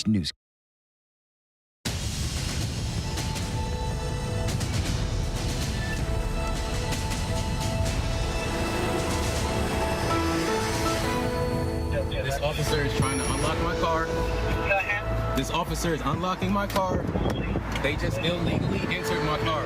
News. This officer is trying to unlock my car. This officer is unlocking my car. They just illegally entered my car.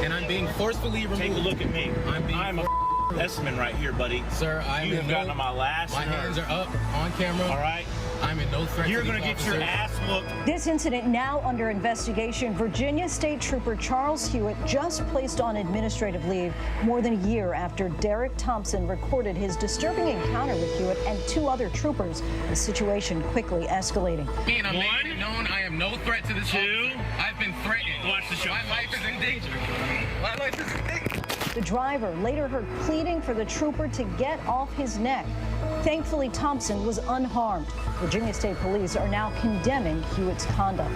And I'm being forcefully removed. Take a look at me. I'm a specimen right here, buddy. Sir, You've gotten on my last My nerve. hands are up on camera. All right? I'm in no threat You're to going to get your ass whooped. This incident now under investigation. Virginia State Trooper Charles Hewitt just placed on administrative leave more than a year after Derek Thompson recorded his disturbing encounter with Hewitt and two other troopers. The situation quickly escalating. Being a man known, I am no threat to this officer. I've been threatened. Watch the show. My life is in danger. My life is in danger. The driver later heard pleading for the trooper to get off his neck. Thankfully, Thompson was unharmed. Virginia State Police are now condemning Hewitt's conduct.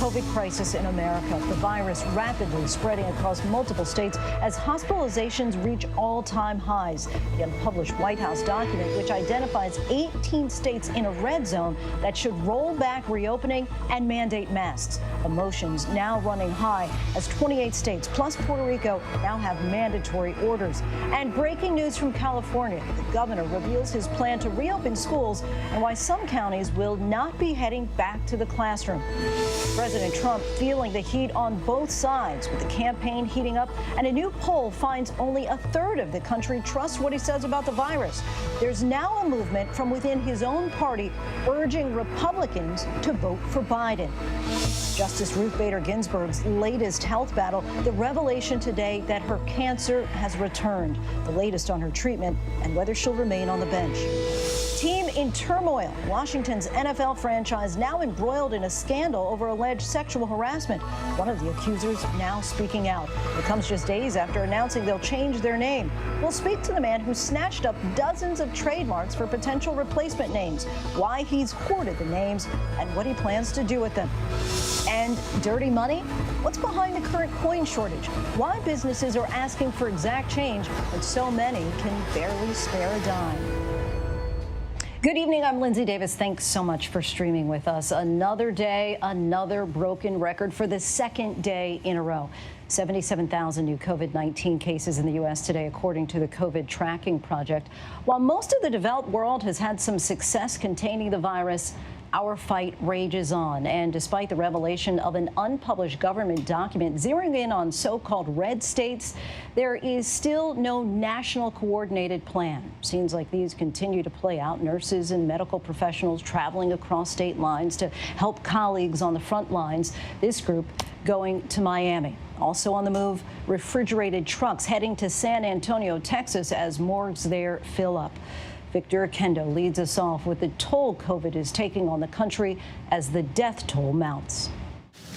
COVID crisis in America. The virus rapidly spreading across multiple states as hospitalizations reach all-time highs. The unpublished White House document, which identifies 18 states in a red zone that should roll back reopening and mandate masks. Emotions now running high as 28 states plus Puerto Rico now have mandatory orders. And breaking news from California. The governor reveals his plan to reopen schools and why some counties will not be heading back to the classroom. President Trump feeling the heat on both sides with the campaign heating up, and a new poll finds only a third of the country trusts what he says about the virus. There's now a movement from within his own party urging Republicans to vote for Biden. Justice Ruth Bader Ginsburg's latest health battle, the revelation today that her cancer has returned, the latest on her treatment and whether she'll remain on the bench. Team in turmoil. Washington's NFL franchise now embroiled in a scandal over alleged sexual harassment. One of the accusers now speaking out. It comes just days after announcing they'll change their name. We'll speak to the man who snatched up dozens of trademarks for potential replacement names, why he's hoarded the names, and what he plans to do with them. And dirty money? What's behind the current coin shortage? Why businesses are asking for exact change when so many can barely spare a dime? Good evening, I'm Lindsay Davis. Thanks so much for streaming with us. Another day, another broken record for the second day in a row. 77,000 new COVID-19 cases in the U.S. today, according to the COVID Tracking Project. While most of the developed world has had some success containing the virus, our fight rages on. And despite the revelation of an unpublished government document zeroing in on so-called red states, there is still no national coordinated plan. Scenes like these continue to play out. Nurses and medical professionals traveling across state lines to help colleagues on the front lines. This group going to Miami. Also on the move, refrigerated trucks heading to San Antonio, Texas, as morgues there fill up. Victor Kendo leads us off with the toll COVID is taking on the country as the death toll mounts.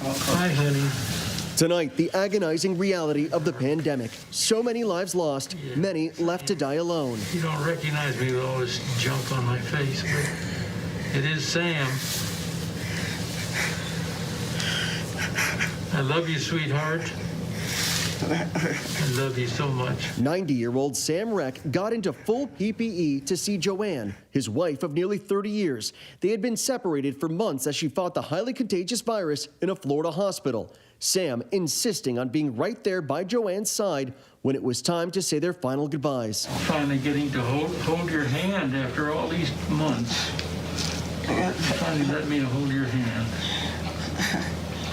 Hi, honey. Tonight, the agonizing reality of the pandemic. So many lives lost, many left to die alone. You don't recognize me with all this junk on my face, but it is Sam. I love you, sweetheart. I love you so much. 90-year-old Sam Reck got into full PPE to see Joanne, his wife of nearly 30 years. They had been separated for months as she fought the highly contagious virus in a Florida hospital. Sam insisting on being right there by Joanne's side when it was time to say their final goodbyes. Finally getting to hold your hand after all these months. Finally let me hold your hand.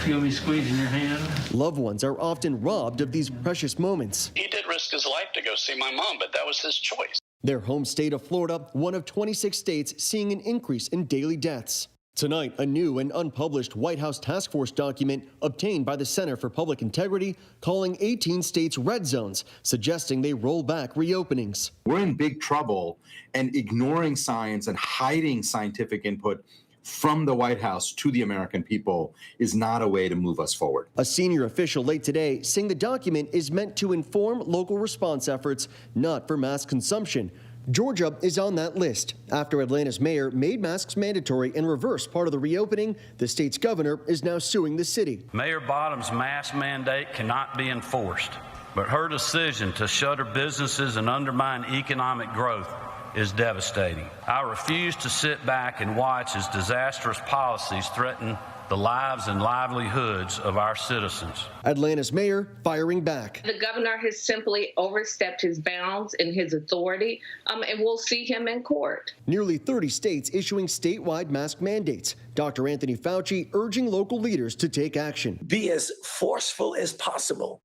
Feel me squeezing your hand? Loved ones are often robbed of these precious moments. He did risk his life to go see my mom, but that was his choice. Their home state of Florida, one of 26 states seeing an increase in daily deaths. Tonight, a new and unpublished White House task force document obtained by the Center for Public Integrity calling 18 states red zones, suggesting they roll back reopenings. We're in big trouble, and ignoring science and hiding scientific input from the White House to the American people is not a way to move us forward. A senior official late today saying the document is meant to inform local response efforts, not for mass consumption. Georgia is on that list. After Atlanta's mayor made masks mandatory and reversed part of the reopening, the state's governor is now suing the city. Mayor Bottom's mask mandate cannot be enforced, but her decision to shutter businesses and undermine economic growth is devastating. I refuse to sit back and watch as disastrous policies threaten the lives and livelihoods of our citizens. Atlanta's mayor firing back. The governor has simply overstepped his bounds in his authority, and we'll see him in court. Nearly 30 states issuing statewide mask mandates. Dr. Anthony Fauci urging local leaders to take action. Be as forceful as possible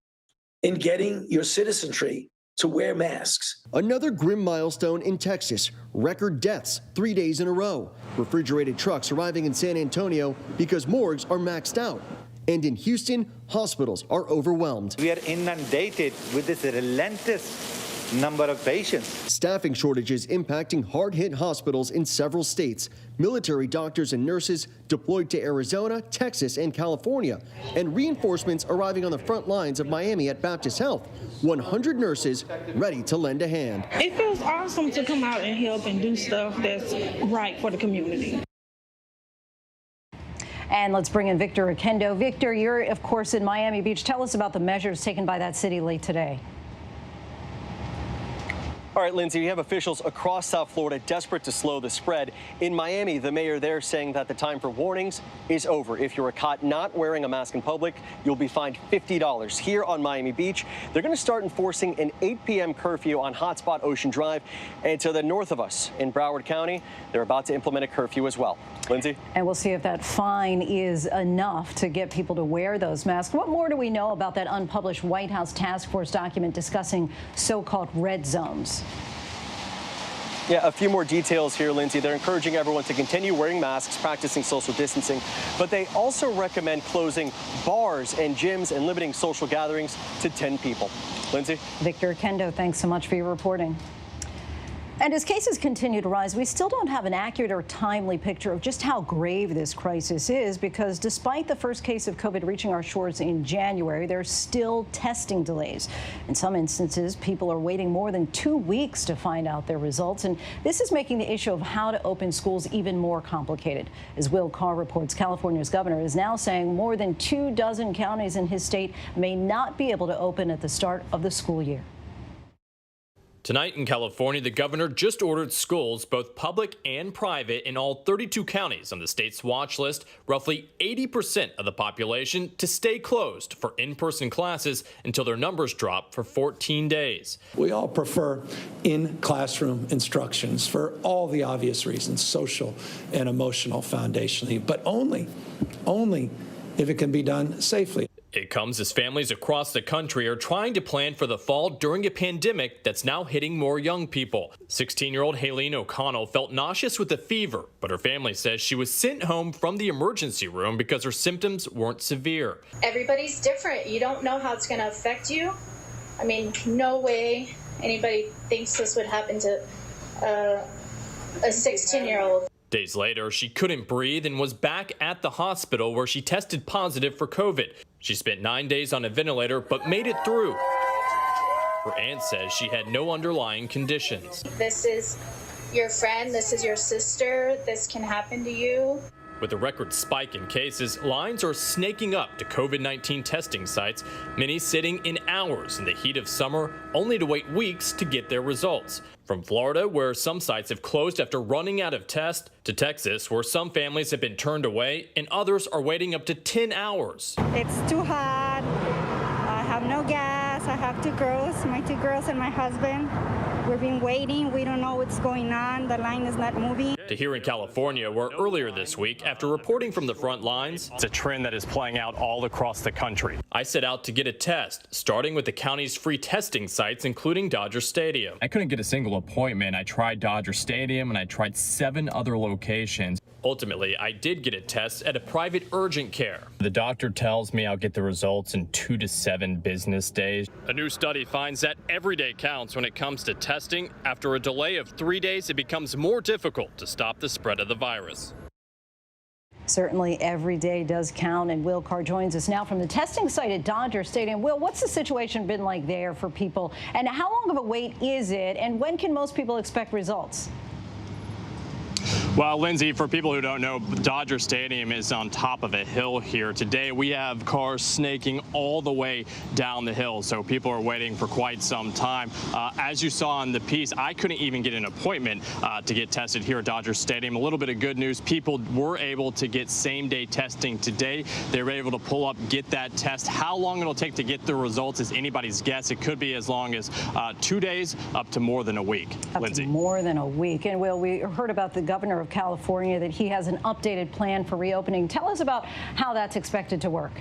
in getting your citizenry to wear masks. Another grim milestone in Texas. Record deaths 3 days in a row. Refrigerated trucks arriving in San Antonio because morgues are maxed out. And in Houston, hospitals are overwhelmed. We are inundated with this relentless number of patients. Staffing shortages impacting hard-hit hospitals in several states. Military doctors and nurses deployed to Arizona, Texas, and California. And reinforcements arriving on the front lines of Miami at Baptist Health. 100 nurses ready to lend a hand. It feels awesome to come out and help and do stuff that's right for the community. And let's bring in Victor Oquendo. Victor, you're, of course, in Miami Beach. Tell us about the measures taken by that city late today. All right, Lindsay, you have officials across South Florida desperate to slow the spread. In Miami, the mayor there saying that the time for warnings is over. If you're caught not wearing a mask in public, you'll be fined $50. Here on Miami Beach, they're going to start enforcing an 8 p.m. curfew on hotspot Ocean Drive. And to the north of us in Broward County, they're about to implement a curfew as well. Lindsay? And we'll see if that fine is enough to get people to wear those masks. What more do we know about that unpublished White House task force document discussing so-called red zones? Yeah, a few more details here, Lindsay. They're encouraging everyone to continue wearing masks, practicing social distancing, but they also recommend closing bars and gyms and limiting social gatherings to 10 people. Lindsay? Victor Oquendo, thanks so much for your reporting. And as cases continue to rise, we still don't have an accurate or timely picture of just how grave this crisis is, because despite the first case of COVID reaching our shores in January, there's still testing delays. In some instances, people are waiting more than 2 weeks to find out their results. And this is making the issue of how to open schools even more complicated. As Will Carr reports, California's governor is now saying more than 24 counties in his state may not be able to open at the start of the school year. Tonight in California, the governor just ordered schools, both public and private, in all 32 counties on the state's watch list, roughly 80% of the population, to stay closed for in-person classes until their numbers drop for 14 days. We all prefer in-classroom instructions for all the obvious reasons, social and emotional foundationally, but only if it can be done safely. It comes as families across the country are trying to plan for the fall during a pandemic that's now hitting more young people. 16-year-old Haylene O'Connell felt nauseous with a fever, but her family says she was sent home from the emergency room because her symptoms weren't severe. Everybody's different. You don't know how it's going to affect you. I mean, no way anybody thinks this would happen to a 16-year-old. Days later, she couldn't breathe and was back at the hospital where she tested positive for COVID. She spent 9 days on a ventilator but made it through. Her aunt says she had no underlying conditions. This is your friend, this is your sister, this can happen to you. With a record spike in cases, lines are snaking up to COVID-19 testing sites, many sitting in hours in the heat of summer, only to wait weeks to get their results. From Florida, where some sites have closed after running out of tests, to Texas, where some families have been turned away and others are waiting up to 10 hours. It's too hot. I have no gas. I have my two girls and my husband. We've been waiting. We don't know what's going on. The line is not moving. To here in California, where earlier this week, after reporting from the front lines, it's a trend that is playing out all across the country. I set out to get a test, starting with the county's free testing sites, including Dodger Stadium. I couldn't get a single appointment. I tried Dodger Stadium and I tried 7 other locations. Ultimately, I did get a test at a private urgent care. The doctor tells me I'll get the results in 2 to 7 business days. A new study finds that every day counts when it comes to testing. After a delay of 3 days, it becomes more difficult to stop the spread of the virus. Certainly every day does count, and Will Carr joins us now from the testing site at Dodger Stadium. Will, what's the situation been like there for people, and how long of a wait is it, and when can most people expect results? Well, Lindsay, for people who don't know, Dodger Stadium is on top of a hill here. Today, we have cars snaking all the way down the hill, so people are waiting for quite some time. As you saw in the piece, I couldn't even get an appointment to get tested here at Dodger Stadium. A little bit of good news. People were able to get same-day testing today. They were able to pull up, get that test. How long it'll take to get the results is anybody's guess. It could be as long as 2 days up to more than a week. Lindsay. More than a week. And, Will, we heard about the governor of California, that he has an updated plan for reopening. Tell us about how that's expected to work.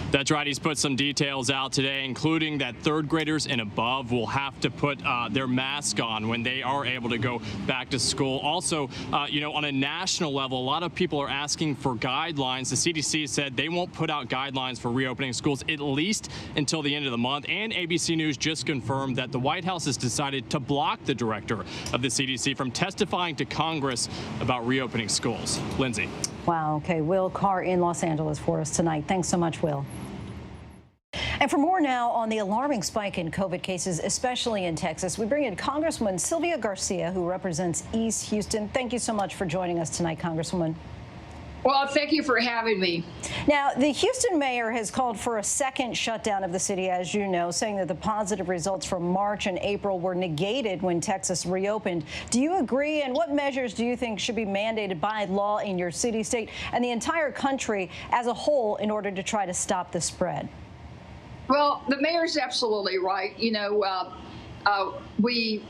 That's right. He's put some details out today, including that third graders and above will have to put their mask on when they are able to go back to school. Also, on a national level, a lot of people are asking for guidelines. The CDC said they won't put out guidelines for reopening schools at least until the end of the month. And ABC News just confirmed that the White House has decided to block the director of the CDC from testifying to Congress about reopening schools. Lindsay. Wow. Okay. Will Carr in Los Angeles for us tonight. Thanks so much, Will. And for more now on the alarming spike in COVID cases, especially in Texas, we bring in Congresswoman Sylvia Garcia, who represents East Houston. Thank you so much for joining us tonight, Congresswoman. Well, thank you for having me. Now, the Houston mayor has called for a second shutdown of the city, as you know, saying that the positive results from March and April were negated when Texas reopened. Do you agree? And what measures do you think should be mandated by law in your city, state, and the entire country as a whole in order to try to stop the spread? Well, the mayor's absolutely right. We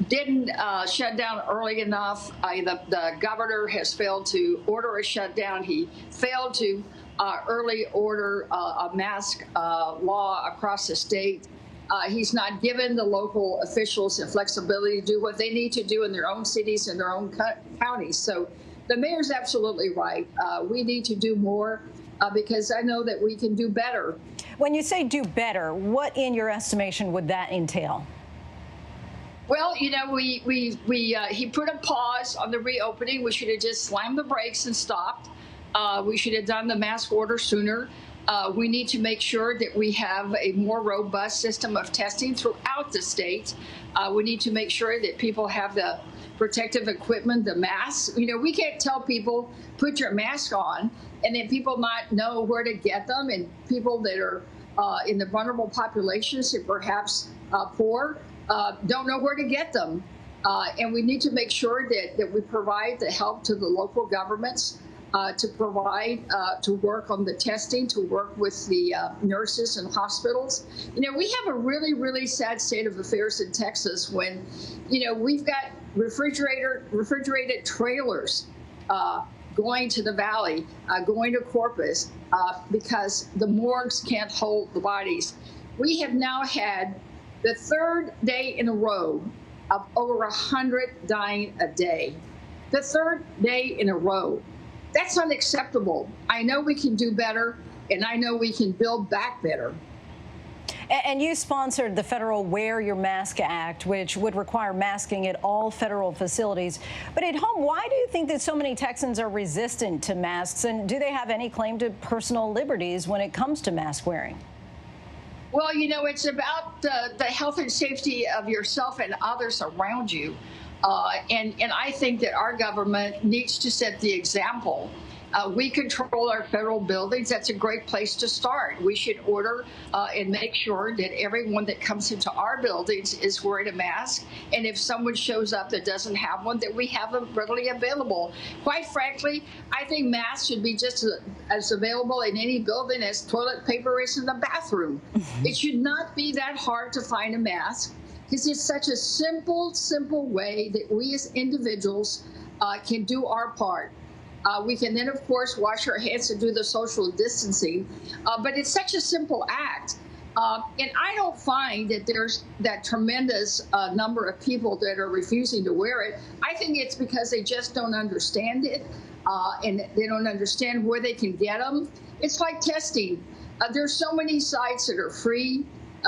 didn't shut down early enough. The governor has failed to order a shutdown. He failed to early order a mask law across the state. He's not given the local officials the flexibility to do what they need to do in their own cities and their own counties. So the mayor's absolutely right. We need to do more because I know that we can do better. When you say do better, what in your estimation would that entail? Well, he put a pause on the reopening. We should have just slammed the brakes and stopped. We should have done the mask order sooner. We need to make sure that we have a more robust system of testing throughout the state. We need to make sure that people have the protective equipment, the masks. We can't tell people, put your mask on, and then people not know where to get them, and people that are in the vulnerable populations and perhaps poor don't know where to get them. And we need to make sure that we provide the help to the local governments to provide, to work on the testing, to work with the nurses and hospitals. We have a really, really sad state of affairs in Texas when, we've got refrigerated trailers going to the valley, going to Corpus, because the morgues can't hold the bodies. We have now had the third day in a row of over 100 dying a day. The third day in a row. That's unacceptable. I know we can do better, and I know we can build back better. And you sponsored the federal Wear Your Mask Act, which would require masking at all federal facilities. But at home, why do you think that so many Texans are resistant to masks? And do they have any claim to personal liberties when it comes to mask wearing? Well, it's about the health and safety of yourself and others around you. And I think that our government needs to set the example. We control our federal buildings. That's a great place to start. We should order and make sure that everyone that comes into our buildings is wearing a mask. And if someone shows up that doesn't have one, that we have them readily available. Quite frankly, I think masks should be just as available in any building as toilet paper is in the bathroom. It should not be that hard to find a mask, because it's such a simple way that we as individuals can do our part. We can then, of course, wash our hands and do the social distancing, but it's such a simple act. And I don't find that there's that tremendous number of people that are refusing to wear it. I think it's because they just don't understand it, and they don't understand where they can get them. It's like testing. There's so many sites that are free.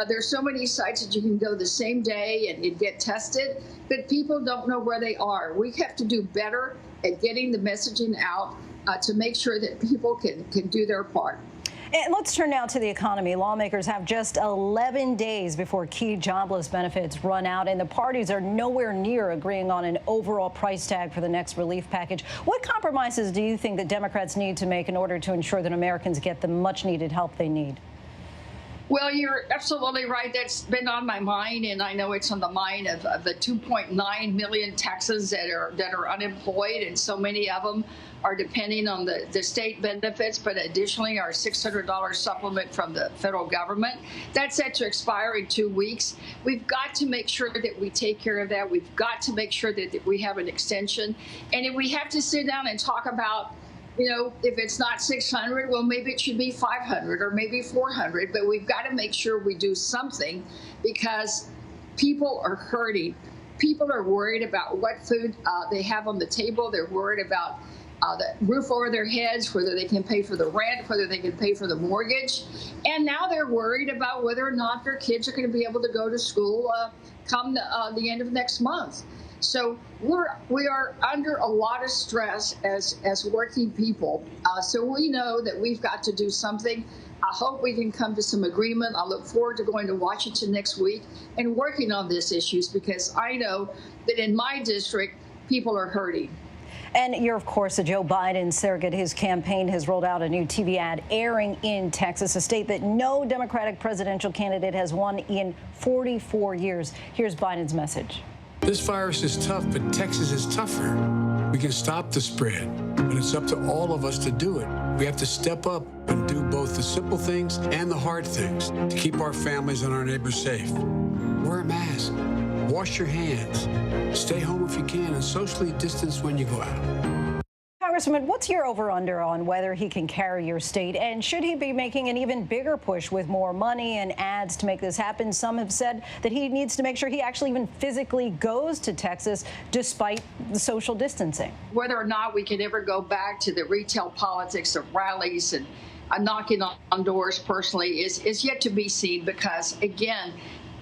There's so many sites that you can go the same day and get tested, but people don't know where they are. We have to do better at getting the messaging out to make sure that people can do their part. And let's turn now to the economy. Lawmakers have just 11 days before key jobless benefits run out, and the parties are nowhere near agreeing on an overall price tag for the next relief package. What compromises do you think that Democrats need to make in order to ensure that Americans get the much-needed help they need? Well, you're absolutely right. That's been on my mind, and I know it's on the mind of the 2.9 million Texans that are unemployed, and so many of them are depending on the state benefits, but additionally our $600 supplement from the federal government. That's set to expire in 2 weeks. We've got to make sure that we take care of that. We've got to make sure that we have an extension. And if we have to sit down and talk about, you know, if it's not 600, well, maybe it should be 500 or maybe 400, but we've got to make sure we do something because people are hurting. People are worried about what food they have on the table. They're worried about the roof over their heads, whether they can pay for the rent, whether they can pay for the mortgage. And now they're worried about whether or not their kids are going to be able to go to school come the end of next month. So we are under a lot of stress as working people. So we know that we've got to do something. I hope we can come to some agreement. I look forward to going to Washington next week and working on these issues because I know that in my district, people are hurting. And you're, of course, a Joe Biden surrogate. His campaign has rolled out a new TV ad airing in Texas, a state that no Democratic presidential candidate has won in 44 years. Here's Biden's message. This virus is tough, but Texas is tougher. We can stop the spread, but it's up to all of us to do it. We have to step up and do both the simple things and the hard things to keep our families and our neighbors safe. Wear a mask, wash your hands, stay home if you can, and socially distance when you go out. Congressman, what's your over-under on whether he can carry your state? And should he be making an even bigger push with more money and ads to make this happen? Some have said that he needs to make sure he actually even physically goes to Texas despite the social distancing. Whether or not we can ever go back to the retail politics of rallies and knocking on doors personally is yet to be seen because, again,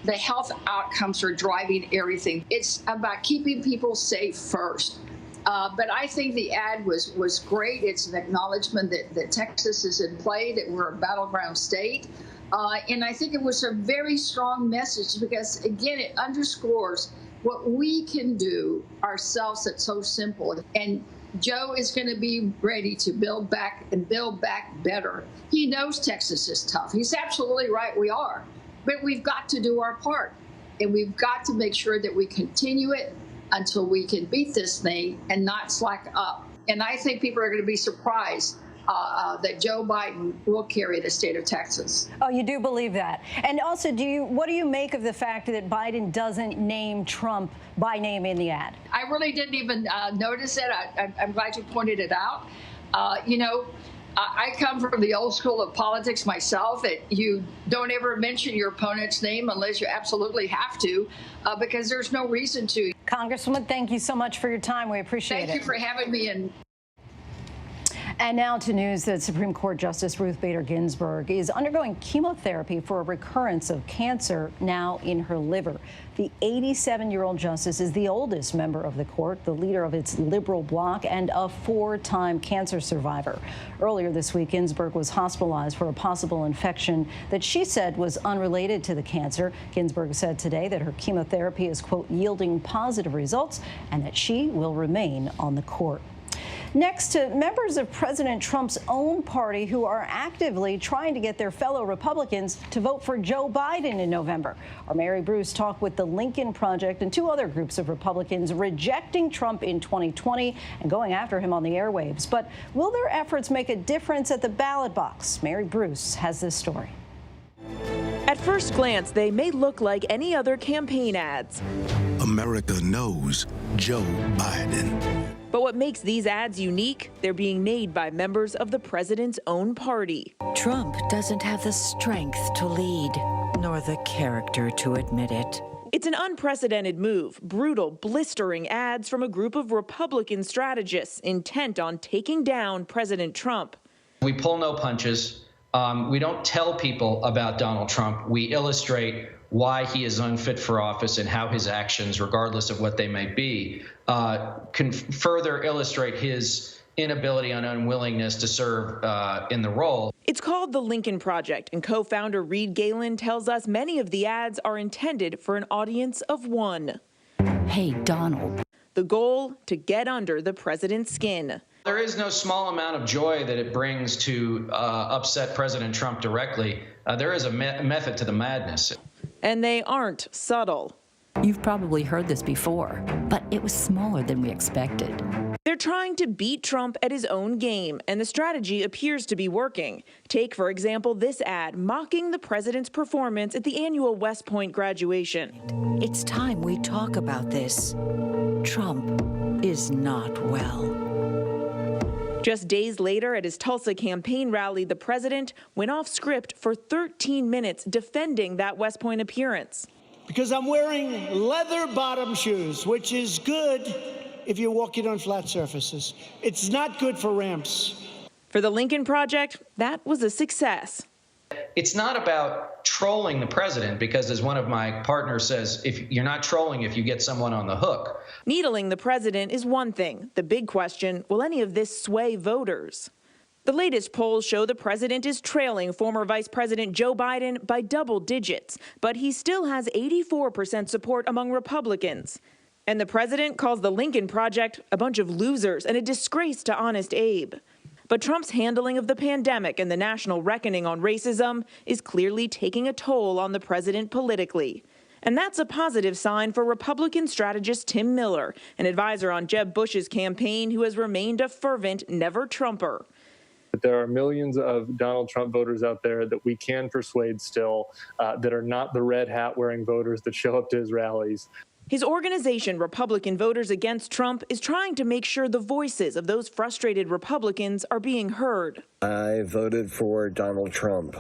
the health outcomes are driving everything. It's about keeping people safe first. But I think the ad was great. It's an acknowledgement that Texas is in play, that we're a battleground state. And I think it was a very strong message because, again, it underscores what we can do ourselves. That's so simple. And Joe is going to be ready to build back and build back better. He knows Texas is tough. He's absolutely right. We are. But we've got to do our part. And we've got to make sure that we continue it until we can beat this thing and not slack up. And I think people are going to be surprised that Joe Biden will carry the state of Texas. Oh, you do believe that? And also, what do you make of the fact that Biden doesn't name Trump by name in the ad? I really didn't even notice it. I'm glad you pointed it out. You know, I come from the old school of politics myself, that you don't ever mention your opponent's name unless you absolutely have to, because there's no reason to. Congresswoman, thank you so much for your time. We appreciate it. Thank you for having me. And now to news that Supreme Court Justice Ruth Bader Ginsburg is undergoing chemotherapy for a recurrence of cancer now in her liver. The 87-year-old justice is the oldest member of the court, the leader of its liberal bloc, and a four-time cancer survivor. Earlier this week, Ginsburg was hospitalized for a possible infection that she said was unrelated to the cancer. Ginsburg said today that her chemotherapy is, quote, yielding positive results and that she will remain on the court. Next, to members of President Trump's own party who are actively trying to get their fellow Republicans to vote for Joe Biden in November. Our Mary Bruce talked with the Lincoln Project and two other groups of Republicans rejecting Trump in 2020 and going after him on the airwaves. But will their efforts make a difference at the ballot box? Mary Bruce has this story. At first glance, they may look like any other campaign ads. America knows Joe Biden. But what makes these ads unique? They're being made by members of the president's own party. Trump doesn't have the strength to lead, nor the character to admit it. It's an unprecedented move, brutal, blistering ads from a group of Republican strategists intent on taking down President Trump. We pull no punches. We don't tell people about Donald Trump. We illustrate why he is unfit for office and how his actions, regardless of what they may be, can further illustrate his inability and unwillingness to serve in the role. It's called The Lincoln Project, and co-founder Reed Galen tells us many of the ads are intended for an audience of one. Hey, Donald. The goal, to get under the president's skin. There is no small amount of joy that it brings to upset President Trump directly. There is a method to the madness. And they aren't subtle. You've probably heard this before, but it was smaller than we expected. They're trying to beat Trump at his own game, and the strategy appears to be working. Take, for example, this ad mocking the president's performance at the annual West Point graduation. It's time we talk about this. Trump is not well. Just days later, at his Tulsa campaign rally, the president went off script for 13 minutes defending that West Point appearance. Because I'm wearing leather bottom shoes, which is good if you're walking on flat surfaces. It's not good for ramps. For the Lincoln Project, that was a success. It's not about trolling the president, because as one of my partners says, if you're not trolling if you get someone on the hook. Needling the president is one thing. The big question, will any of this sway voters? The latest polls show the president is trailing former Vice President Joe Biden by double digits, but he still has 84% support among Republicans. And the president calls the Lincoln Project a bunch of losers and a disgrace to Honest Abe. But Trump's handling of the pandemic and the national reckoning on racism is clearly taking a toll on the president politically. And that's a positive sign for Republican strategist Tim Miller, an advisor on Jeb Bush's campaign who has remained a fervent never-Trumper. There are millions of Donald Trump voters out there that we can persuade still that are not the red hat wearing voters that show up to his rallies. His organization, Republican Voters Against Trump, is trying to make sure the voices of those frustrated Republicans are being heard. I voted for Donald Trump.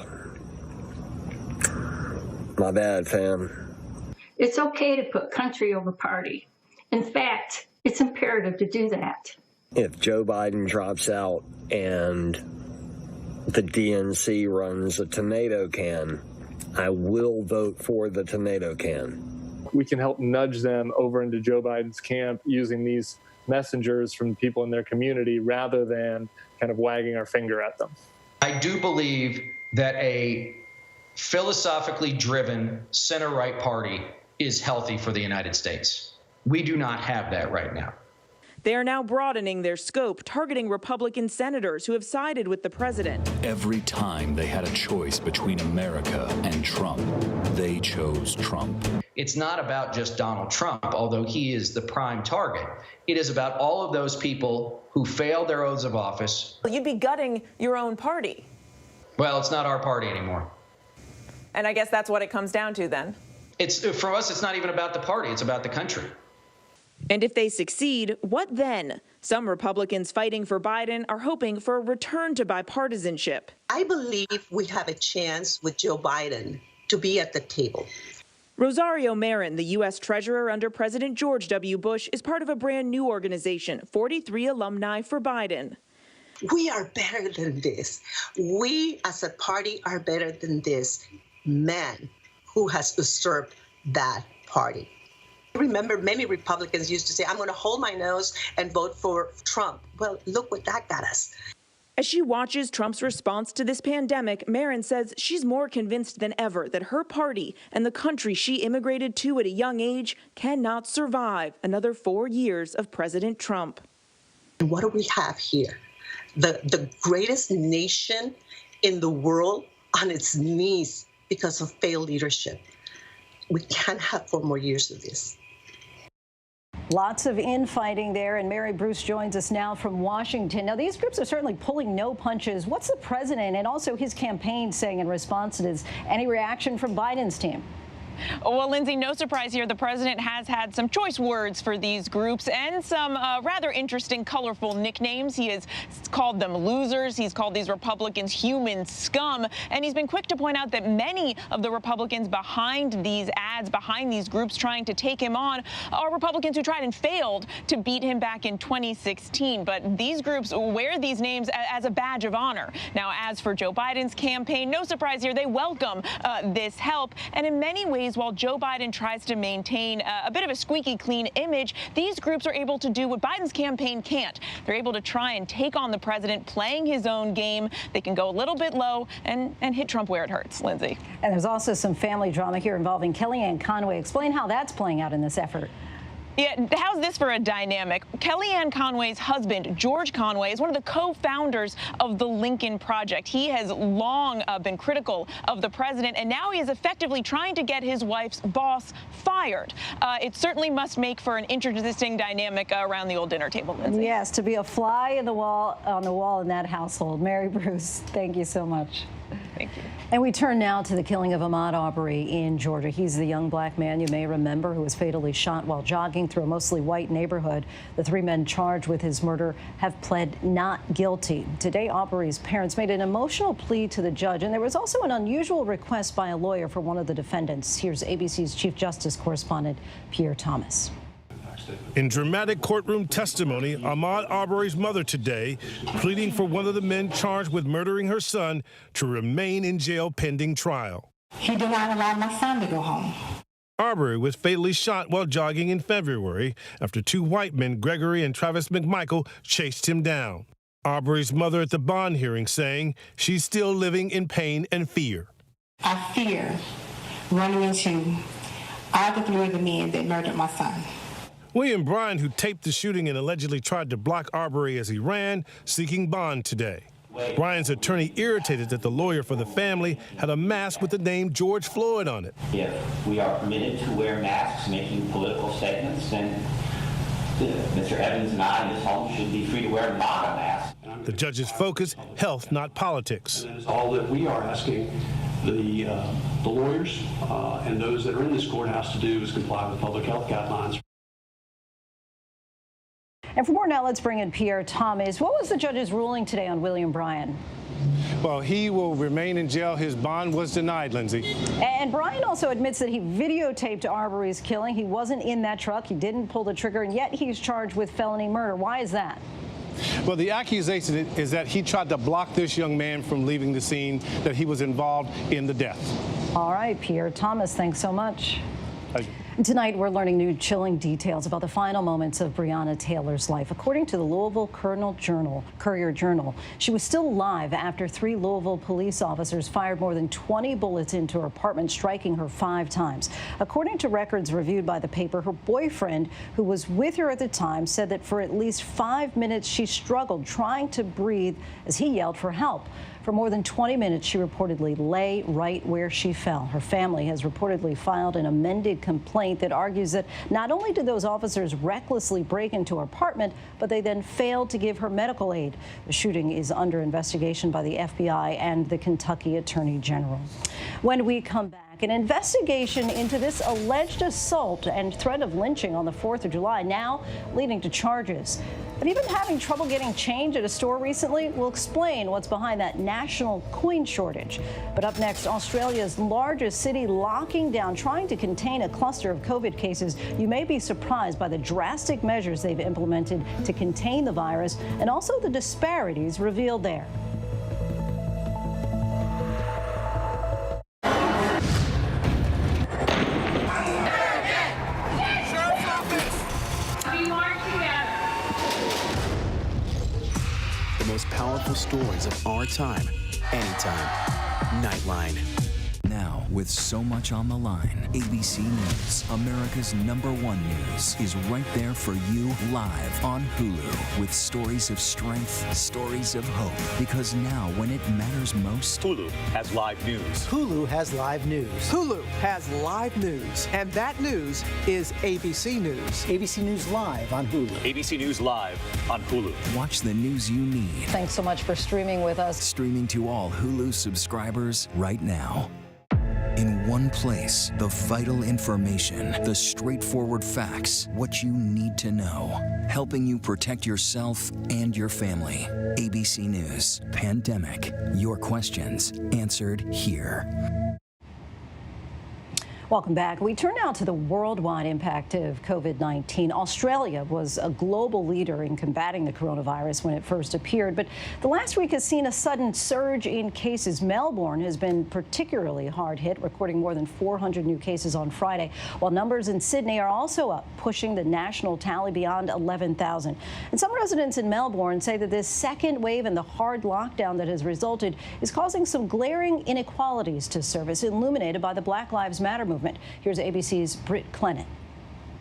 My bad, fam. It's okay to put country over party. In fact, it's imperative to do that. If Joe Biden drops out and the DNC runs a tomato can, I will vote for the tomato can. We can help nudge them over into Joe Biden's camp using these messengers from people in their community rather than kind of wagging our finger at them. I do believe that a philosophically driven center-right party is healthy for the United States. We do not have that right now. They are now broadening their scope, targeting Republican senators who have sided with the president. Every time they had a choice between America and Trump, they chose Trump. It's not about just Donald Trump, although he is the prime target. It is about all of those people who failed their oaths of office. You'd be gutting your own party. Well, it's not our party anymore. And I guess that's what it comes down to then. For us, it's not even about the party, it's about the country. And if they succeed, what then? Some Republicans fighting for Biden are hoping for a return to bipartisanship. I believe we have a chance with Joe Biden to be at the table. Rosario Marin, the U.S. Treasurer under President George W. Bush, is part of a brand new organization, 43 Alumni for Biden. We are better than this. We as a party are better than this man who has usurped that party. I remember many Republicans used to say, I'm going to hold my nose and vote for Trump. Well, look what that got us. As she watches Trump's response to this pandemic, Marin says she's more convinced than ever that her party and the country she immigrated to at a young age cannot survive another 4 years of President Trump. And what do we have here? The greatest nation in the world on its knees because of failed leadership. We can't have 4 more years of this. Lots of infighting there, and Mary Bruce joins us now from Washington. Now, these groups are certainly pulling no punches. What's the president and also his campaign saying in response to this? Any reaction from Biden's team? Well, Lindsay, no surprise here. The president has had some choice words for these groups and some rather interesting, colorful nicknames. He has called them losers. He's called these Republicans human scum. And he's been quick to point out that many of the Republicans behind these ads, behind these groups trying to take him on, are Republicans who tried and failed to beat him back in 2016. But these groups wear these names as a badge of honor. Now, as for Joe Biden's campaign, no surprise here. They welcome this help. And in many ways, days, while Joe Biden tries to maintain a bit of a squeaky clean image, these groups are able to do what Biden's campaign can't. They're able to try and take on the president, playing his own game. They can go a little bit low and hit Trump where it hurts. Lindsay. And there's also some family drama here involving Kellyanne Conway. Explain how that's playing out in this effort. Yeah, how's this for a dynamic? Kellyanne Conway's husband, George Conway, is one of the co-founders of the Lincoln Project. He has long been critical of the president, and now he is effectively trying to get his wife's boss fired. It certainly must make for an interesting dynamic around the old dinner table, Lindsay. Yes, to be a fly in the wall, on the wall in that household. Mary Bruce, thank you so much. Thank you. And we turn now to the killing of Ahmaud Arbery in Georgia. He's the young black man you may remember who was fatally shot while jogging through a mostly white neighborhood. The 3 men charged with his murder have pled not guilty. Today, Arbery's parents made an emotional plea to the judge, and there was also an unusual request by a lawyer for one of the defendants. Here's ABC's Chief Justice correspondent Pierre Thomas. In dramatic courtroom testimony, Ahmaud Arbery's mother today pleading for one of the men charged with murdering her son to remain in jail pending trial. He did not allow my son to go home. Arbery was fatally shot while jogging in February after 2 white men, Gregory and Travis McMichael, chased him down. Arbery's mother at the bond hearing saying she's still living in pain and fear. I fear running into all the 3 of the men that murdered my son. William Bryan, who taped the shooting and allegedly tried to block Arbery as he ran, seeking bond today. Bryan's attorney irritated that the lawyer for the family had a mask with the name George Floyd on it. If we are permitted to wear masks making political statements, then Mr. Evans and I in this home should be free to wear not a mask. The judge's focus, health, not politics. That is all that we are asking the lawyers and those that are in this courthouse to do is comply with public health guidelines. And for more now, let's bring in Pierre Thomas. What was the judge's ruling today on William Bryan? Well, he will remain in jail. His bond was denied, Lindsay. And Bryan also admits that he videotaped Arbery's killing. He wasn't in that truck. He didn't pull the trigger, and yet he's charged with felony murder. Why is that? Well, the accusation is that he tried to block this young man from leaving the scene, that he was involved in the death. All right, Pierre Thomas, thanks so much. Tonight, we're learning new chilling details about the final moments of Breonna Taylor's life. According to the Louisville Courier Journal, she was still alive after 3 Louisville police officers fired more than 20 bullets into her apartment, striking her 5 times. According to records reviewed by the paper, her boyfriend, who was with her at the time, said that for at least 5 minutes she struggled trying to breathe as he yelled for help. For more than 20 minutes, she reportedly lay right where she fell. Her family has reportedly filed an amended complaint that argues that not only did those officers recklessly break into her apartment, but they then failed to give her medical aid. The shooting is under investigation by the FBI and the Kentucky Attorney General. When we come back, an investigation into this alleged assault and threat of lynching on the 4th of July now leading to charges. Have you been having trouble getting change at a store recently? We'll explain what's behind that national coin shortage. But up next, Australia's largest city locking down, trying to contain a cluster of COVID cases. You may be surprised by the drastic measures they've implemented to contain the virus and also the disparities revealed there. Powerful stories of our time, anytime. Nightline. Now, with so much on the line, ABC News, America's #1 news, is right there for you live on Hulu with stories of strength, stories of hope. Because now, when it matters most, Hulu has live news. Hulu has live news. Hulu has live news, and that news is ABC News. ABC News Live on Hulu. ABC News Live on Hulu. Watch the news you need. Thanks so much for streaming with us. Streaming to all Hulu subscribers right now. In one place, the vital information, the straightforward facts, what you need to know, helping you protect yourself and your family. ABC News, Pandemic, your questions answered here. Welcome back. We turn now to the worldwide impact of COVID-19. Australia was a global leader in combating the coronavirus when it first appeared, but the last week has seen a sudden surge in cases. Melbourne has been particularly hard hit, recording more than 400 new cases on Friday, while numbers in Sydney are also up, pushing the national tally beyond 11,000. And some residents in Melbourne say that this second wave and the hard lockdown that has resulted is causing some glaring inequalities to service, illuminated by the Black Lives Matter movement. Here's ABC's Britt Clennon.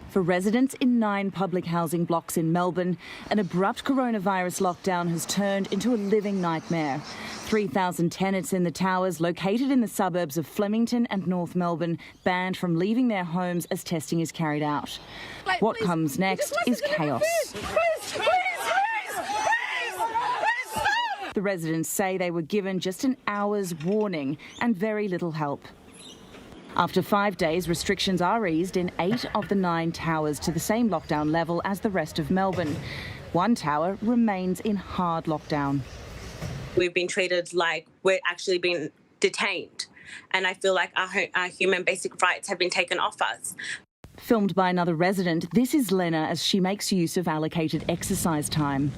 For residents in 9 public housing blocks in Melbourne, an abrupt coronavirus lockdown has turned into a living nightmare. 3,000 tenants in the towers located in the suburbs of Flemington and North Melbourne banned from leaving their homes as testing is carried out. What comes next is chaos. The residents say they were given just an hour's warning and very little help. After 5 days, restrictions are eased in 8 of the 9 towers to the same lockdown level as the rest of Melbourne. One tower remains in hard lockdown. We've been treated like we're actually being detained, and I feel like our human basic rights have been taken off us. Filmed by another resident, this is Lena as she makes use of allocated exercise time.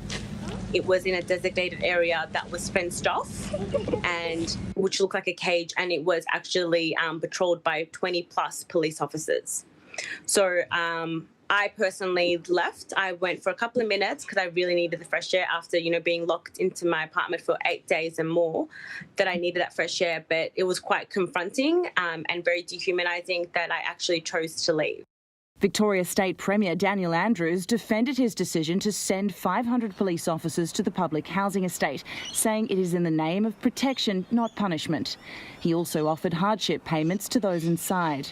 It was in a designated area that was fenced off, and which looked like a cage, and it was actually patrolled by 20 plus police officers. So I personally left. I went for a couple of minutes because I really needed the fresh air after, being locked into my apartment for 8 days and more, that I needed that fresh air. But it was quite confronting and very dehumanising that I actually chose to leave. Victoria State Premier Daniel Andrews defended his decision to send 500 police officers to the public housing estate, saying it is in the name of protection, not punishment. He also offered hardship payments to those inside.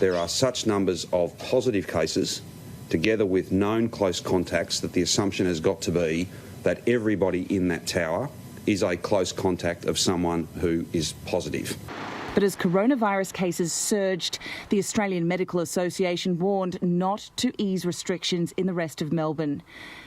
There are such numbers of positive cases, together with known close contacts, that the assumption has got to be that everybody in that tower is a close contact of someone who is positive. But as coronavirus cases surged, the Australian Medical Association warned not to ease restrictions in the rest of Melbourne.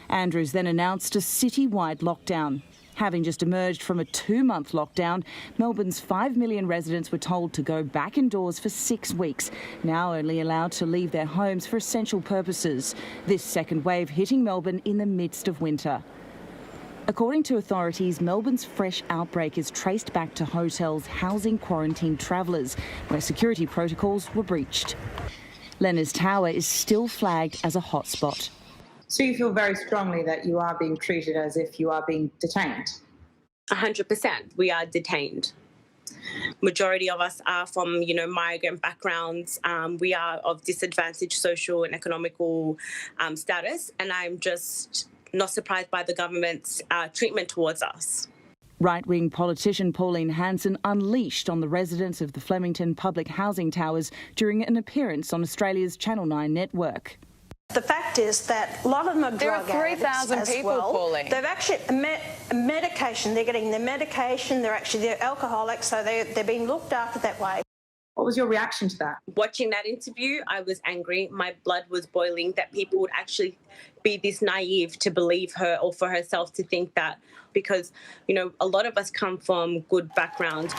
Andrews then announced a citywide lockdown. Having just emerged from a 2-month lockdown, Melbourne's 5 million residents were told to go back indoors for 6 weeks, now only allowed to leave their homes for essential purposes. This second wave hitting Melbourne in the midst of winter. According to authorities, Melbourne's fresh outbreak is traced back to hotels housing quarantined travellers, where security protocols were breached. Lena's Tower is still flagged as a hotspot. So you feel very strongly that you are being treated as if you are being detained? 100%. We are detained. Majority of us are from, migrant backgrounds. We are of disadvantaged social and economical status, and I'm just not surprised by the government's treatment towards us. Right-wing politician Pauline Hanson unleashed on the residents of the Flemington public housing towers during an appearance on Australia's Channel 9 network. The fact is that a lot of them are drug addicts. There are 3,000 people, Pauline. They've actually medication. They're getting their medication. They're alcoholics, so they're being looked after that way. What was your reaction to that? Watching that interview, I was angry. My blood was boiling that people would actually be this naive to believe her or for herself to think that, because, a lot of us come from good backgrounds.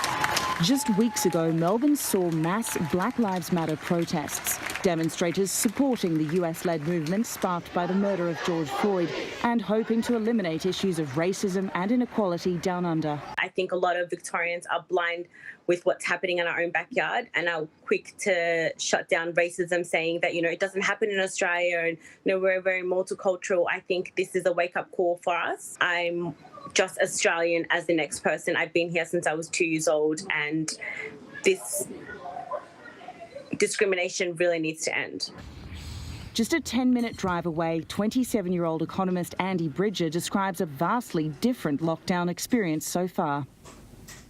Just weeks ago, Melbourne saw mass Black Lives Matter protests, demonstrators supporting the US-led movement sparked by the murder of George Floyd and hoping to eliminate issues of racism and inequality down under. I think a lot of Victorians are blind with what's happening in our own backyard and are quick to shut down racism, saying that, it doesn't happen in Australia and, we're very multicultural. I think this is a wake-up call for us. I'm just Australian as the next person. I've been here since I was 2 years old, and this discrimination really needs to end. Just a 10-minute drive away, 27-year-old economist Andy Bridger describes a vastly different lockdown experience so far.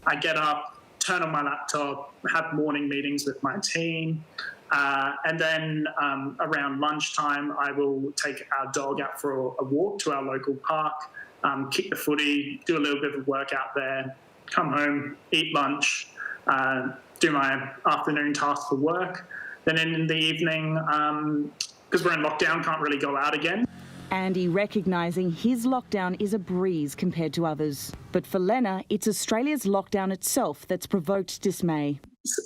I get up, turn on my laptop, have morning meetings with my team, and then around lunchtime I will take our dog out for a walk to our local park, kick the footy, do a little bit of workout there, come home, eat lunch, do my afternoon tasks for work. Then in the evening, because we're in lockdown, can't really go out again. Andy recognising his lockdown is a breeze compared to others. But for Lena, it's Australia's lockdown itself that's provoked dismay.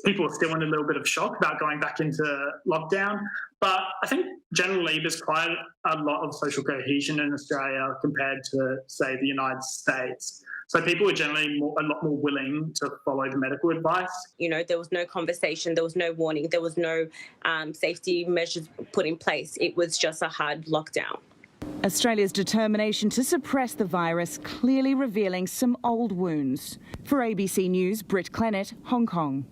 people are still in a little bit of shock about going back into lockdown. But I think generally there's quite a lot of social cohesion in Australia compared to, say, the United States. So people are generally a lot more willing to follow the medical advice. You know, there was no conversation, there was no warning, there was no safety measures put in place. It was just a hard lockdown. Australia's determination to suppress the virus clearly revealing some old wounds. For ABC News, Britt Clennett, Hong Kong.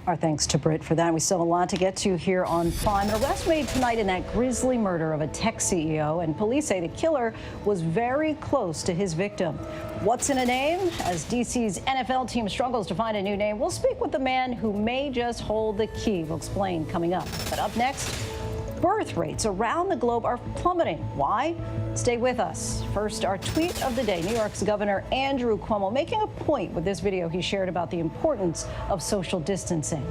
Our thanks to Britt for that. We still have a lot to get to here on Prime. An arrest made tonight in that grisly murder of a tech CEO, and police say the killer was very close to his victim. What's in a name? As DC's NFL team struggles to find a new name, we'll speak with the man who may just hold the key. We'll explain coming up. But up next, birth rates around the globe are plummeting. Why? Stay with us. First, our tweet of the day. New York's Governor Andrew Cuomo making a point with this video he shared about the importance of social distancing.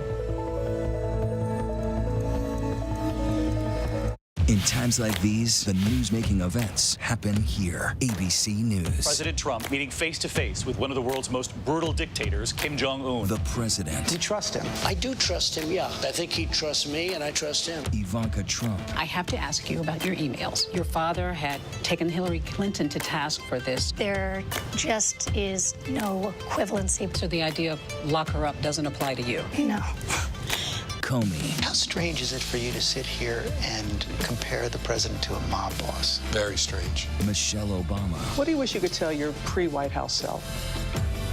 In times like these, the news-making events happen here. ABC News. President Trump meeting face-to-face with one of the world's most brutal dictators, Kim Jong-un. The president. Do you trust him? I do trust him, yeah. I think he trusts me, and I trust him. Ivanka Trump. I have to ask you about your emails. Your father had taken Hillary Clinton to task for this. There just is no equivalency. So the idea of lock her up doesn't apply to you? No. Comey. How strange is it for you to sit here and compare the president to a mob boss? Very strange. Michelle Obama. What do you wish you could tell your pre-White House self?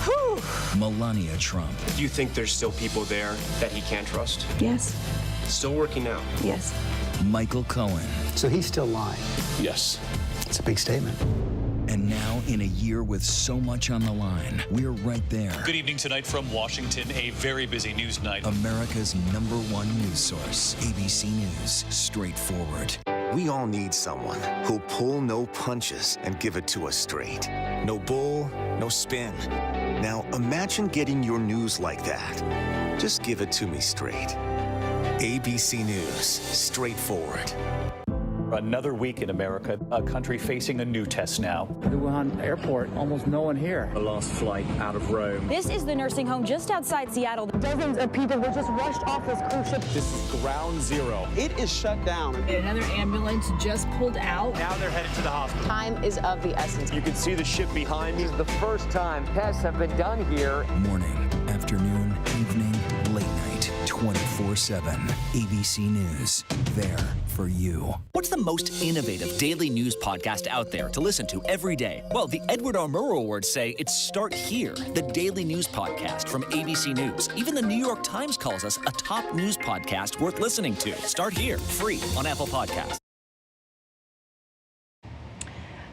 Whew. Melania Trump. Do you think there's still people there that he can't trust? Yes. Still working out? Yes. Michael Cohen. So he's still lying? Yes. It's a big statement. And now, in a year with so much on the line, we're right there. Good evening tonight from Washington, a very busy news night. America's #1 news source, ABC News, straightforward. We all need someone who'll pull no punches and give it to us straight. No bull, no spin. Now imagine getting your news like that. Just give it to me straight. ABC News, straightforward. Another week in America, a country facing a new test now. The Wuhan airport, almost no one here. The last flight out of Rome. This is the nursing home just outside Seattle. Dozens of people were just rushed off this cruise ship. This is ground zero. It is shut down. Another ambulance just pulled out. Now they're headed to the hospital. Time is of the essence. You can see the ship behind me. This is the first time tests have been done here. Morning, afternoon, evening, late night, 24/7. ABC News, there for you. What's the most innovative daily news podcast out there to listen to every day? Well, the Edward R. Murrow Awards say it's Start Here, the daily news podcast from ABC News. Even the New York Times calls us a top news podcast worth listening to. Start Here, free on Apple Podcasts.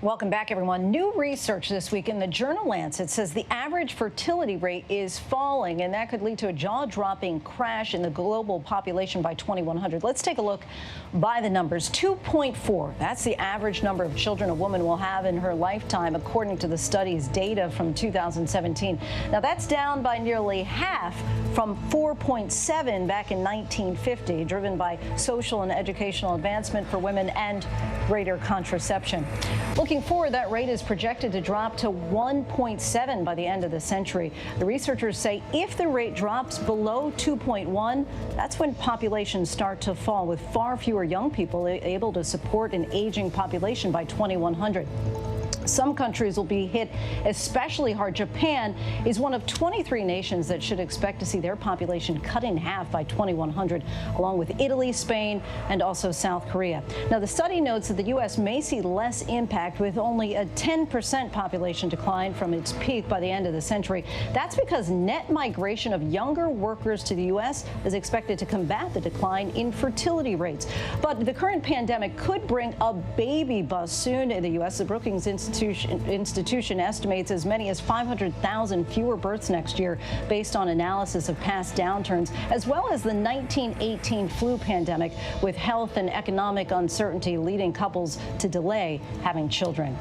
Welcome back, everyone. New research this week in the journal Lancet says the average fertility rate is falling, and that could lead to a jaw-dropping crash in the global population by 2100. Let's take a look by the numbers. 2.4. That's the average number of children a woman will have in her lifetime, according to the study's data from 2017. Now, that's down by nearly half from 4.7 back in 1950, driven by social and educational advancement for women and greater contraception. Looking forward, that rate is projected to drop to 1.7 by the end of the century. The researchers say if the rate drops below 2.1, that's when populations start to fall, with far fewer young people able to support an aging population by 2100. Some countries will be hit especially hard. Japan is one of 23 nations that should expect to see their population cut in half by 2100, along with Italy, Spain, and also South Korea. Now, the study notes that the U.S. may see less impact, with only a 10% population decline from its peak by the end of the century. That's because net migration of younger workers to the U.S. is expected to combat the decline in fertility rates. But the current pandemic could bring a baby bust soon in the U.S. The Brookings Institution estimates as many as 500,000 fewer births next year based on analysis of past downturns, as well as the 1918 flu pandemic, with health and economic uncertainty leading couples to delay having children.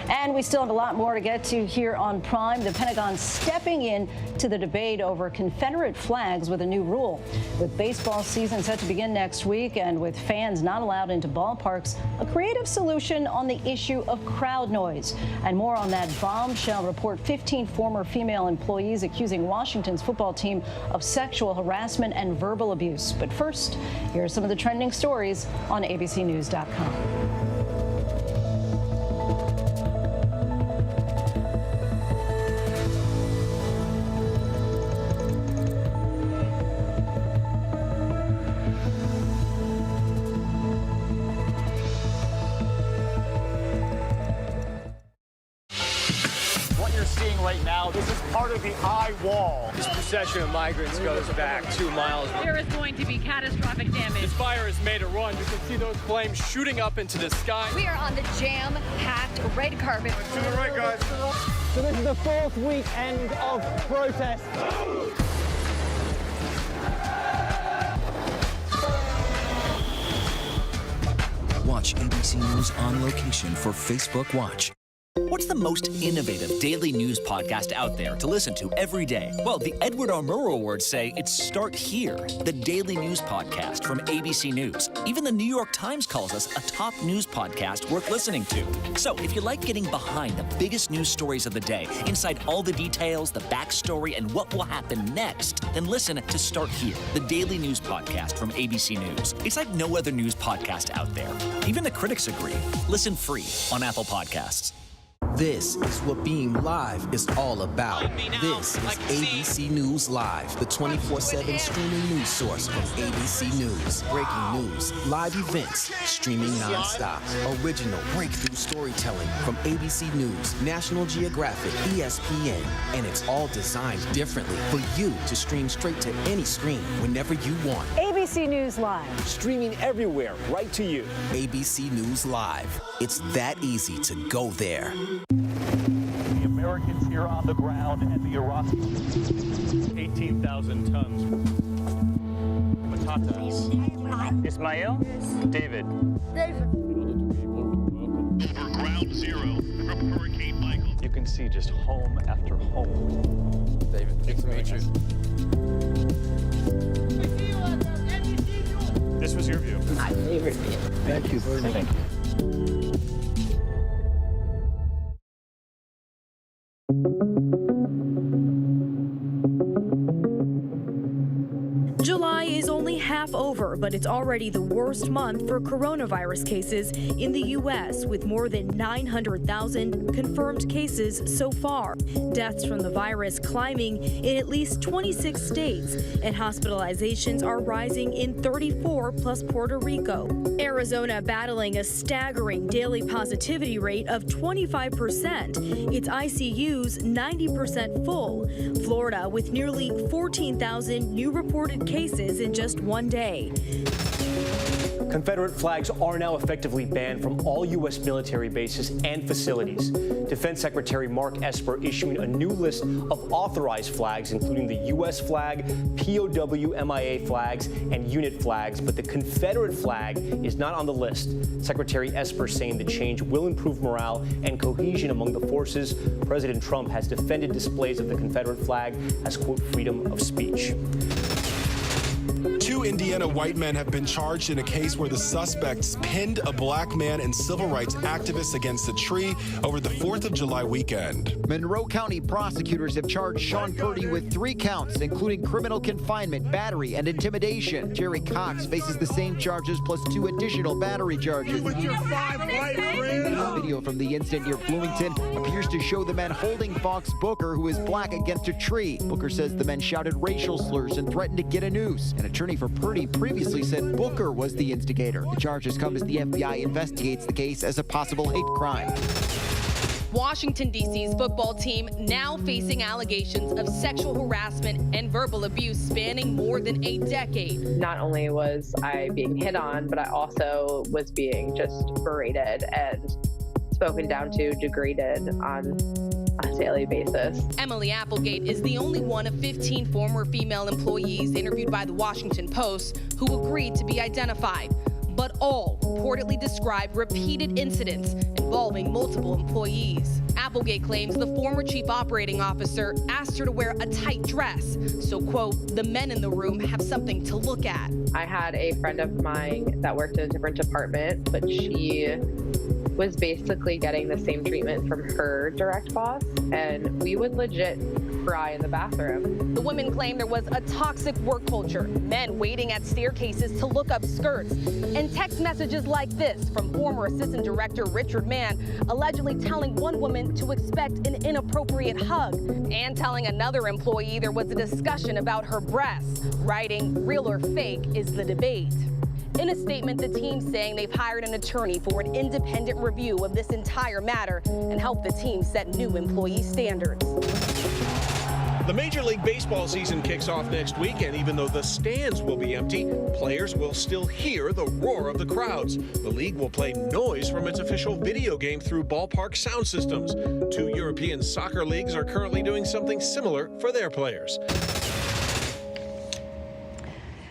And we still have a lot more to get to here on Prime. The Pentagon stepping in to the debate over Confederate flags with a new rule. With baseball season set to begin next week and with fans not allowed into ballparks, a creative solution on the issue of crowd noise. police. And more on that bombshell report. 15 former female employees accusing Washington's football team of sexual harassment and verbal abuse. But first, here are some of the trending stories on abcnews.com. Right now, this is part of the eye wall. This procession of migrants goes back 2 miles. There is going to be catastrophic damage. This fire has made a run. You can see those flames shooting up into the sky. We are on the jam-packed red carpet. To the right, guys. So this is the 4th weekend of protest. Watch ABC News on location for Facebook Watch. What's the most innovative daily news podcast out there to listen to every day? Well, the Edward R. Murrow Awards say it's Start Here, the daily news podcast from ABC News. Even the New York Times calls us a top news podcast worth listening to. So if you like getting behind the biggest news stories of the day, inside all the details, the backstory, and what will happen next, then listen to Start Here, the daily news podcast from ABC News. It's like no other news podcast out there. Even the critics agree. Listen free on Apple Podcasts. This is what being live is all about. This is ABC News Live, the 24/7 streaming news source from ABC News. Breaking news, live events, streaming nonstop. Original breakthrough storytelling from ABC News, National Geographic, ESPN, and it's all designed differently for you to stream straight to any screen whenever you want. ABC News Live. Streaming everywhere, right to you. ABC News Live. It's that easy to go there. The Americans here on the ground and the Iraqis. 18,000 tons. Patatas. Ismail? David. Over ground zero from Hurricane Michael. You can see just home after home. David, nice to meet you. This was your view. My favorite view. Thank you very much. Thank you. July is only half over, but it's already the worst month for coronavirus cases in the U.S., with more than 900,000 confirmed cases so far. Deaths from the virus climbing in at least 26 states, and hospitalizations are rising in 34 plus Puerto Rico. Arizona battling a staggering daily positivity rate of 25%. Its ICUs 90% full. Florida with nearly 14,000 new reported cases in just one day. Confederate flags are now effectively banned from all U.S. military bases and facilities. Defense Secretary Mark Esper issuing a new list of authorized flags, including the U.S. flag, POW MIA flags, and unit flags, but the Confederate flag is not on the list. Secretary Esper saying the change will improve morale and cohesion among the forces. President Trump has defended displays of the Confederate flag as, quote, freedom of speech. 2 Indiana white men have been charged in a case where the suspects pinned a black man and civil rights activists against a tree over the 4th of July weekend. Monroe County prosecutors have charged Sean Purdy with 3 counts, including criminal confinement, battery, and intimidation. Jerry Cox faces the same charges plus 2 additional battery charges. Video from the incident near Bloomington appears to show the men holding Fox Booker, who is black, against a tree. Booker says the men shouted racial slurs and threatened to get a noose. An attorney for Purdy previously said Booker was the instigator. The charges come as the FBI investigates the case as a possible hate crime. Washington, D.C.'s football team now facing allegations of sexual harassment and verbal abuse spanning more than a decade. Not only was I being hit on, but I also was being just berated and spoken down to, degraded on a daily basis. Emily Applegate is the only one of 15 former female employees interviewed by the Washington Post who agreed to be identified, but all reportedly describe repeated incidents involving multiple employees. Applegate claims the former chief operating officer asked her to wear a tight dress, so, quote, the men in the room have something to look at. I had a friend of mine that worked in a different department, but she was basically getting the same treatment from her direct boss, and we would legit cry in the bathroom. The women claim there was a toxic work culture, men waiting at staircases to look up skirts, and text messages like this from former assistant director Richard Mann, allegedly telling one woman to expect an inappropriate hug, and telling another employee there was a discussion about her breasts, writing, "Real or fake is the debate." In a statement, the team saying they've hired an attorney for an independent review of this entire matter and help the team set new employee standards. The Major League Baseball season kicks off next week, and even though the stands will be empty, players will still hear the roar of the crowds. The league will play noise from its official video game through ballpark sound systems. 2 European soccer leagues are currently doing something similar for their players.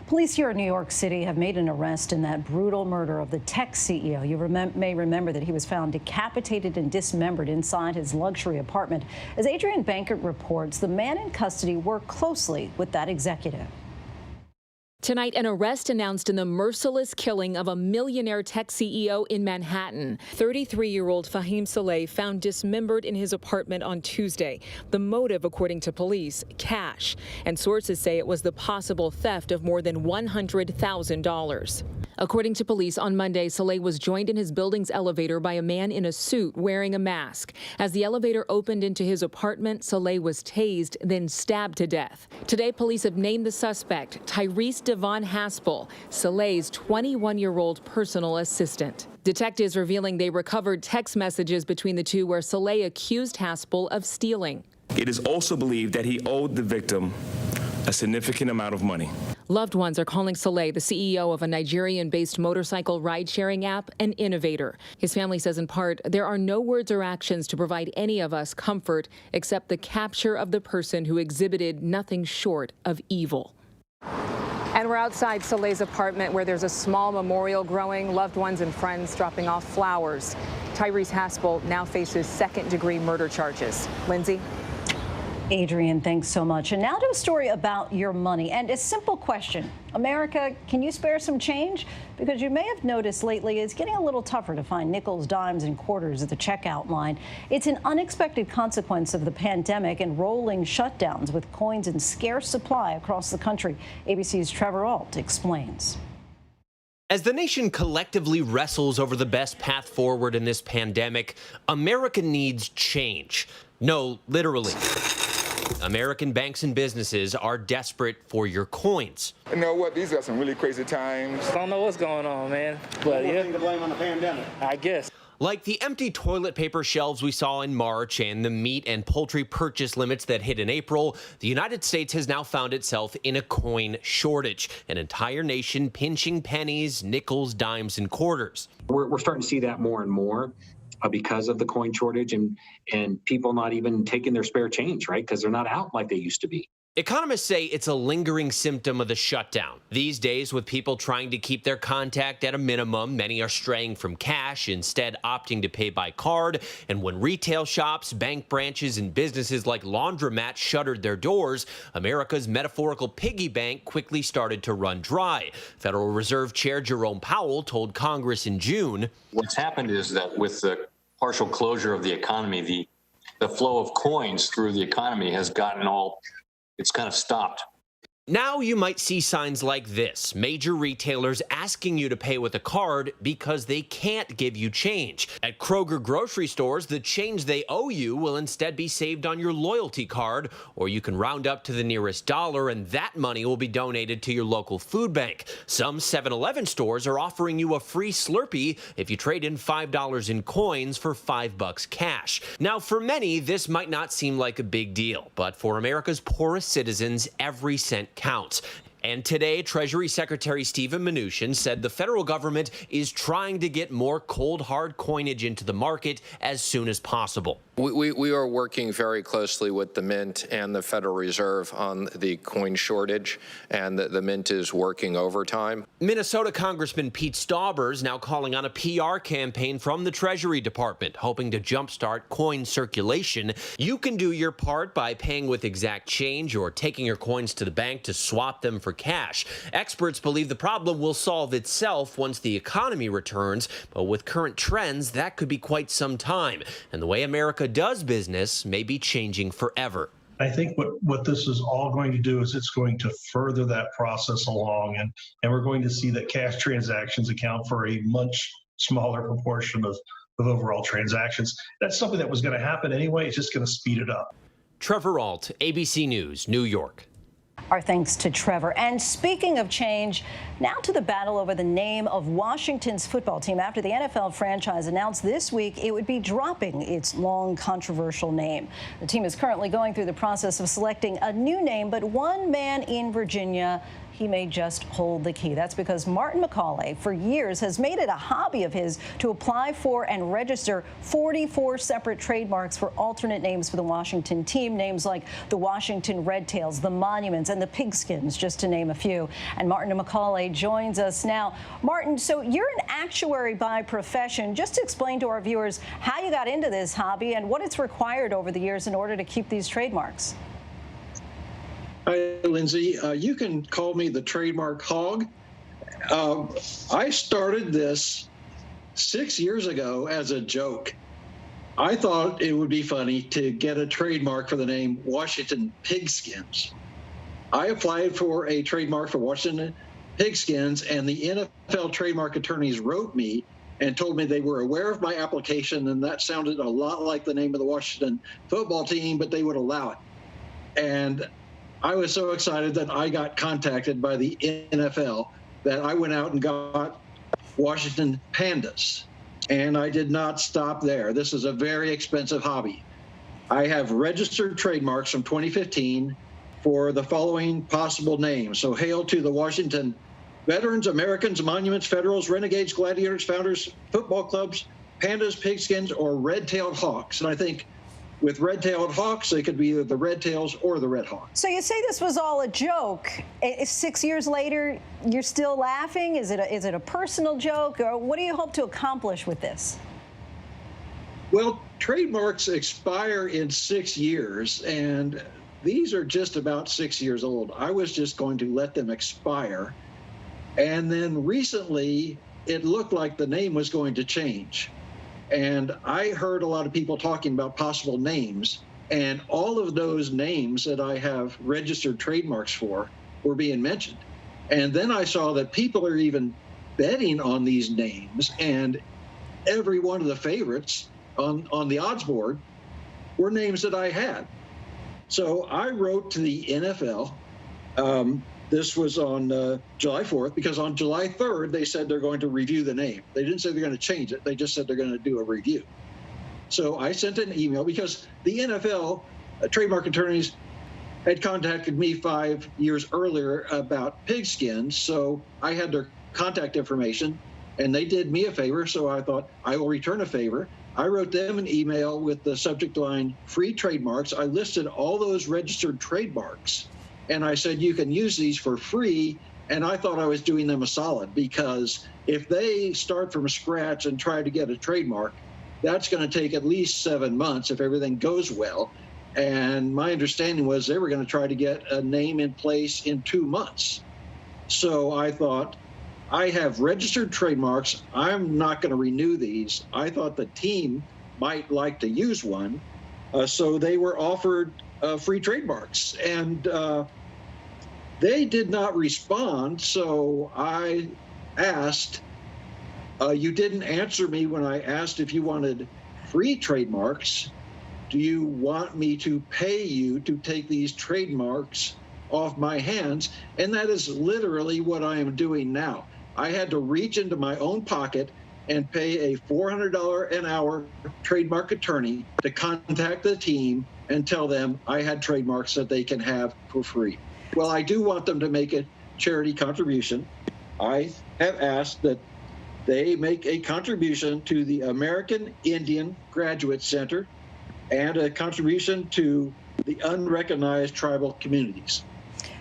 Police here in New York City have made an arrest in that brutal murder of the tech CEO. You may remember that he was found decapitated and dismembered inside his luxury apartment. As Adrian Bankert reports, the man in custody worked closely with that executive. Tonight, an arrest announced in the merciless killing of a millionaire tech CEO in Manhattan. 33-year-old Fahim Saleh found dismembered in his apartment on Tuesday. The motive, according to police, cash. And sources say it was the possible theft of more than $100,000. According to police, on Monday, Saleh was joined in his building's elevator by a man in a suit wearing a mask. As the elevator opened into his apartment, Saleh was tased, then stabbed to death. Today, police have named the suspect, Tyrese Devon Haspel, Saleh's 21-year-old personal assistant. Detectives revealing they recovered text messages between the two where Saleh accused Haspel of stealing. It is also believed that he owed the victim a significant amount of money. Loved ones are calling Saleh, the CEO of a Nigerian-based motorcycle ride-sharing app, an innovator. His family says in part, there are no words or actions to provide any of us comfort except the capture of the person who exhibited nothing short of evil. And we're outside Saleh's apartment where there's a small memorial growing, loved ones and friends dropping off flowers. Tyrese Haspel now faces second-degree murder charges. Lindsay? Adrian, thanks so much. And now to a story about your money and a simple question. America, can you spare some change? Because you may have noticed lately it's getting a little tougher to find nickels, dimes, and quarters at the checkout line. It's an unexpected consequence of the pandemic and rolling shutdowns with coins in scarce supply across the country. ABC's Trevor Ault explains. As the nation collectively wrestles over the best path forward in this pandemic, America needs change. No, literally. American banks and businesses are desperate for your coins. You know what? These are some really crazy times. I don't know what's going on, man. But yeah, to blame on the pandemic, I guess. Like the empty toilet paper shelves we saw in March and the meat and poultry purchase limits that hit in April, the United States has now found itself in a coin shortage. An entire nation pinching pennies, nickels, dimes, and quarters. We're starting to see that more and more because of the coin shortage and people not even taking their spare change, right? Because they're not out like they used to be. Economists say it's a lingering symptom of the shutdown. These days, with people trying to keep their contact at a minimum, many are straying from cash, instead opting to pay by card. And when retail shops, bank branches, and businesses like laundromats shuttered their doors, America's metaphorical piggy bank quickly started to run dry. Federal Reserve Chair Jerome Powell told Congress in June, "What's happened is that with the partial closure of the economy, the flow of coins through the economy has gotten it's kind of stopped." Now you might see signs like this, major retailers asking you to pay with a card because they can't give you change. At Kroger grocery stores, the change they owe you will instead be saved on your loyalty card, or you can round up to the nearest dollar and that money will be donated to your local food bank. Some 7-Eleven stores are offering you a free Slurpee if you trade in $5 in coins for $5 cash. Now, for many, this might not seem like a big deal, but for America's poorest citizens, every cent counts. And today, Treasury Secretary Steven Mnuchin said the federal government is trying to get more cold hard coinage into the market as soon as possible. We are working very closely with the Mint and the Federal Reserve on the coin shortage, and the Mint is working overtime. Minnesota Congressman Pete Staubers now calling on a PR campaign from the Treasury Department, hoping to jumpstart coin circulation. You can do your part by paying with exact change or taking your coins to the bank to swap them for cash. Experts believe the problem will solve itself once the economy returns, but with current trends, that could be quite some time. And the way America does business may be changing forever. I think what this is all going to do is it's going to further that process along, and we're going to see that cash transactions account for a much smaller proportion of overall transactions. That's something that was going to happen anyway. It's just going to speed it up. Trevor Ault, ABC News, New York. Our thanks to Trevor. And speaking of change, now to the battle over the name of Washington's football team after the NFL franchise announced this week it would be dropping its long controversial name. The team is currently going through the process of selecting a new name, but one man in Virginia, he may just hold the key. That's because Martin McCauley, for years, has made it a hobby of his to apply for and register 44 separate trademarks for alternate names for the Washington team, names like the Washington Red Tails, the Monuments, and the Pigskins, just to name a few. And Martin McCauley joins us now. Martin, so you're an actuary by profession. Just to explain to our viewers how you got into this hobby and what it's required over the years in order to keep these trademarks. Hi, Lindsay. You can call me the trademark hog. I started this 6 years ago as a joke. I thought it would be funny to get a trademark for the name Washington Pigskins. I applied for a trademark for Washington Pigskins, and the NFL trademark attorneys wrote me and told me they were aware of my application, and that sounded a lot like the name of the Washington football team, but they would allow it. And I was so excited that I got contacted by the NFL that I went out and got Washington Pandas. And I did not stop there. This is a very expensive hobby. I have registered trademarks from 2015 for the following possible names. So hail to the Washington Veterans, Americans, Monuments, Federals, Renegades, Gladiators, Founders, Football Clubs, Pandas, Pigskins, or Red-Tailed Hawks. And I think with red-tailed hawks, they could be either the red tails or the red hawks. So you say this was all a joke. 6 years later, you're still laughing? Is it a personal joke? Or what do you hope to accomplish with this? Well, trademarks expire in 6 years, and these are just about 6 years old. I was just going to let them expire. And then recently, it looked like the name was going to change. And I heard a lot of people talking about possible names, and all of those names that I have registered trademarks for were being mentioned. And then I saw that people are even betting on these names, and every one of the favorites on the odds board were names that I had. So I wrote to the NFL. This was on July 4th, because on July 3rd, they said they're going to review the name. They didn't say they're going to change it. They just said they're going to do a review. So I sent an email because the NFL trademark attorneys had contacted me 5 years earlier about Pigskins. So I had their contact information, and they did me a favor. So I thought I will return a favor. I wrote them an email with the subject line, free trademarks. I listed all those registered trademarks. And I said, you can use these for free. And I thought I was doing them a solid, because if they start from scratch and try to get a trademark, that's going to take at least 7 months if everything goes well. And my understanding was they were going to try to get a name in place in 2 months. So I thought, I have registered trademarks. I'm not going to renew these. I thought the team might like to use one. So they were offered free trademarks, and they did not respond. So I asked, you didn't answer me when I asked if you wanted free trademarks. Do you want me to pay you to take these trademarks off my hands? And that is literally what I am doing now. I had to reach into my own pocket and pay a $400 an hour trademark attorney to contact the team and tell them I had trademarks that they can have for free. Well, I do want them to make a charity contribution. I have asked that they make a contribution to the American Indian Graduate Center and a contribution to the unrecognized tribal communities.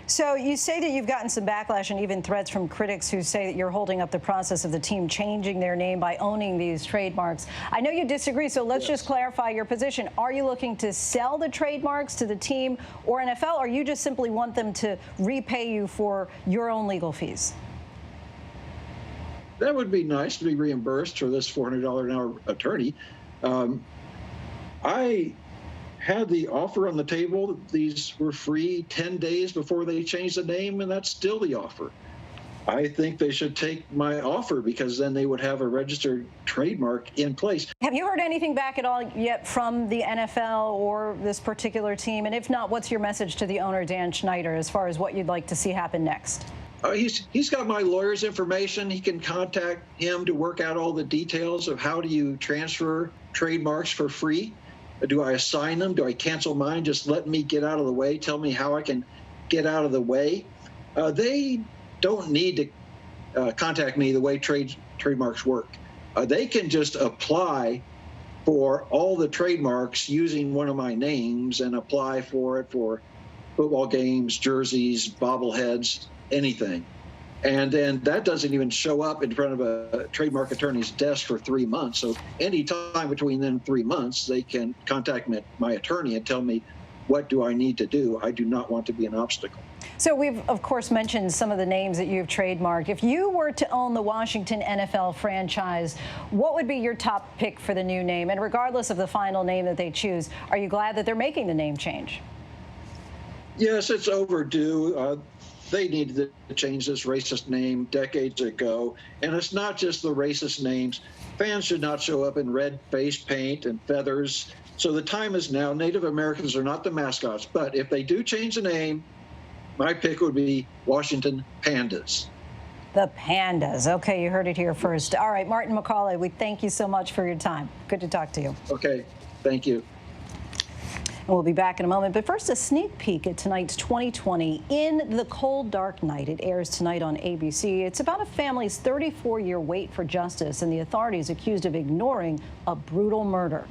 So you say that you've gotten some backlash and even threats from critics who say that you're holding up the process of the team changing their name by owning these trademarks. I know you disagree, so let's just clarify your position. Are you looking to sell the trademarks to the team or NFL, or you just simply want them to repay you for your own legal fees? That would be nice to be reimbursed for this $400 an hour attorney. I had the offer on the table. These were free 10 days before they changed the name, and that's still the offer. I think they should take my offer because then they would have a registered trademark in place. Have you heard anything back at all yet from the NFL or this particular team? And if not, what's your message to the owner, Dan Schneider, as far as what you'd like to see happen next? He's got my lawyer's information. He can contact him to work out all the details of how do you transfer trademarks for free. Do I assign them? Do I cancel mine? Just let me get out of the way. Tell me how I can get out of the way. They don't need to contact me the way trademarks work. They can just apply for all the trademarks using one of my names and apply for it for football games, jerseys, bobbleheads, anything. And then that doesn't even show up in front of a trademark attorney's desk for 3 months. So any time between then 3 months, they can contact my attorney and tell me, what do I need to do? I do not want to be an obstacle. So we've, of course, mentioned some of the names that you've trademarked. If you were to own the Washington NFL franchise, what would be your top pick for the new name? And regardless of the final name that they choose, are you glad that they're making the name change? Yes, it's overdue. They needed to change this racist name decades ago. And it's not just the racist names. Fans should not show up in red face paint and feathers. So the time is now. Native Americans are not the mascots. But if they do change the name, my pick would be Washington Pandas. The Pandas. Okay, you heard it here first. All right, Martin McCauley, we thank you so much for your time. Good to talk to you. Okay, thank you. And we'll be back in a moment. But first, a sneak peek at tonight's 2020 In the Cold Dark Night. It airs tonight on ABC. It's about a family's 34-year wait for justice and the authorities accused of ignoring a brutal murder.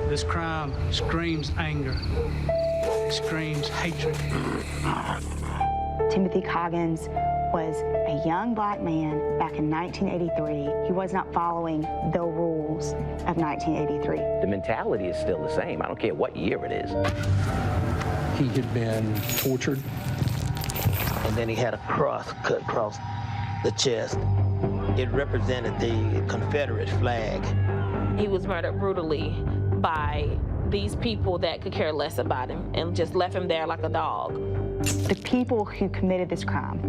This crime screams anger. It screams hatred. Timothy Coggins was a young black man back in 1983. He was not following the rules of 1983. The mentality is still the same. I don't care what year it is. He had been tortured. And then he had a cross cut across the chest. It represented the Confederate flag. He was murdered brutally by these people that could care less about him and just left him there like a dog. The people who committed this crime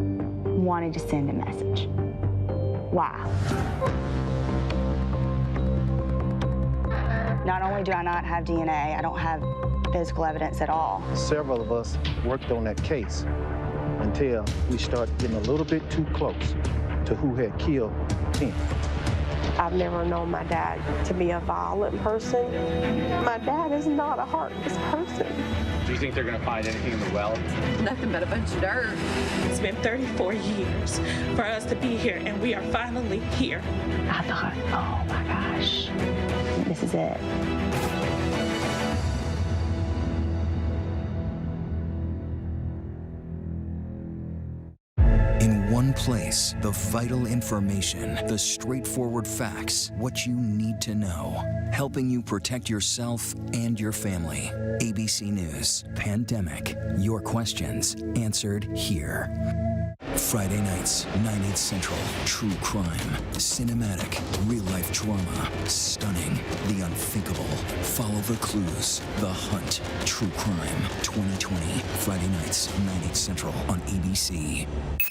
wanted to send a message. Why? Not only do I not have DNA, I don't have physical evidence at all. Several of us worked on that case until we started getting a little bit too close to who had killed Tim. I've never known my dad to be a violent person. My dad is not a heartless person. Do you think they're going to find anything in the well? Nothing but a bunch of dirt. It's been 34 years for us to be here, and we are finally here. I thought, oh my gosh, this is it. In one place, the vital information, the straightforward facts, what you need to know, helping you protect yourself and your family. ABC News, Pandemic, your questions answered here. Friday nights, 9/8 Central. True crime, cinematic, real-life drama, stunning, the unthinkable. Follow the clues, The Hunt. True crime, 2020. Friday nights, 9/8 Central on ABC.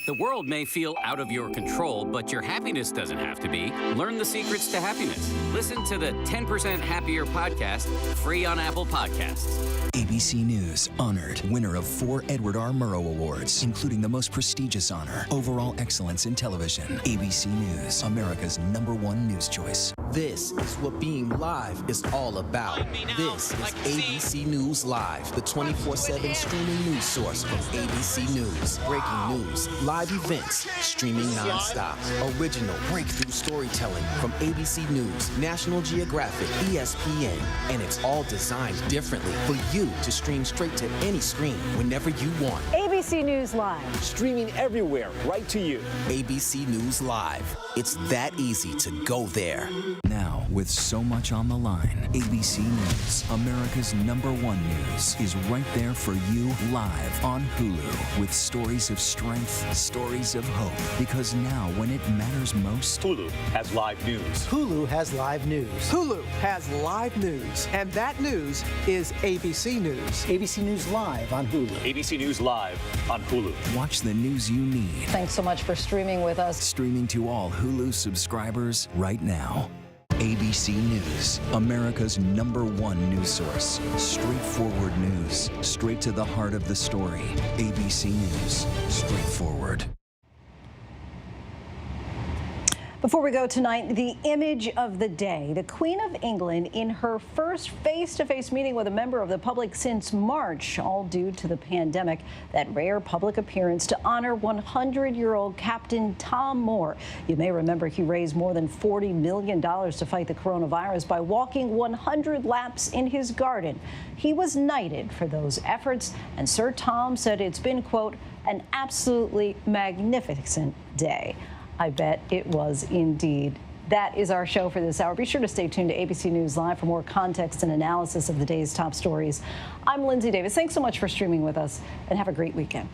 The world may feel out of your control, but your happiness doesn't have to be. Learn the secrets to happiness. Listen to the 10% Happier podcast, free on Apple Podcasts. ABC News honored winner of 4 Edward R. Murrow Awards, including the most prestigious honor, overall excellence in television. ABC News, America's #1 news choice. This is what being live is all about. This is ABC News Live, the 24/7 streaming news source from ABC News. Breaking news, live events, streaming nonstop. Original breakthrough storytelling from ABC News, National Geographic, ESPN, and it's all designed differently for you to stream straight to any screen whenever you want. ABC News Live. Streaming everywhere, right to you. ABC News Live. It's that easy to go there. Now, with so much on the line, ABC News, America's #1 news, is right there for you live on Hulu with stories of strength, stories of hope. Because now, when it matters most, Hulu has live news. Hulu has live news. Hulu has live news, and that news is ABC News. ABC News Live on Hulu. ABC News Live on Hulu. Watch the news you need. Thanks so much for streaming with us. Streaming to all Hulu subscribers right now. ABC News, America's #1 news source. Straightforward news, straight to the heart of the story. ABC News, straightforward. Before we go tonight, the image of the day. The Queen of England in her first face-to-face meeting with a member of the public since March, all due to the pandemic. That rare public appearance to honor 100-year-old Captain Tom Moore. You may remember he raised more than $40 million to fight the coronavirus by walking 100 laps in his garden. He was knighted for those efforts, and Sir Tom said it's been, quote, an absolutely magnificent day. I bet it was indeed. That is our show for this hour. Be sure to stay tuned to ABC News Live for more context and analysis of the day's top stories. I'm Lindsay Davis. Thanks so much for streaming with us, and have a great weekend.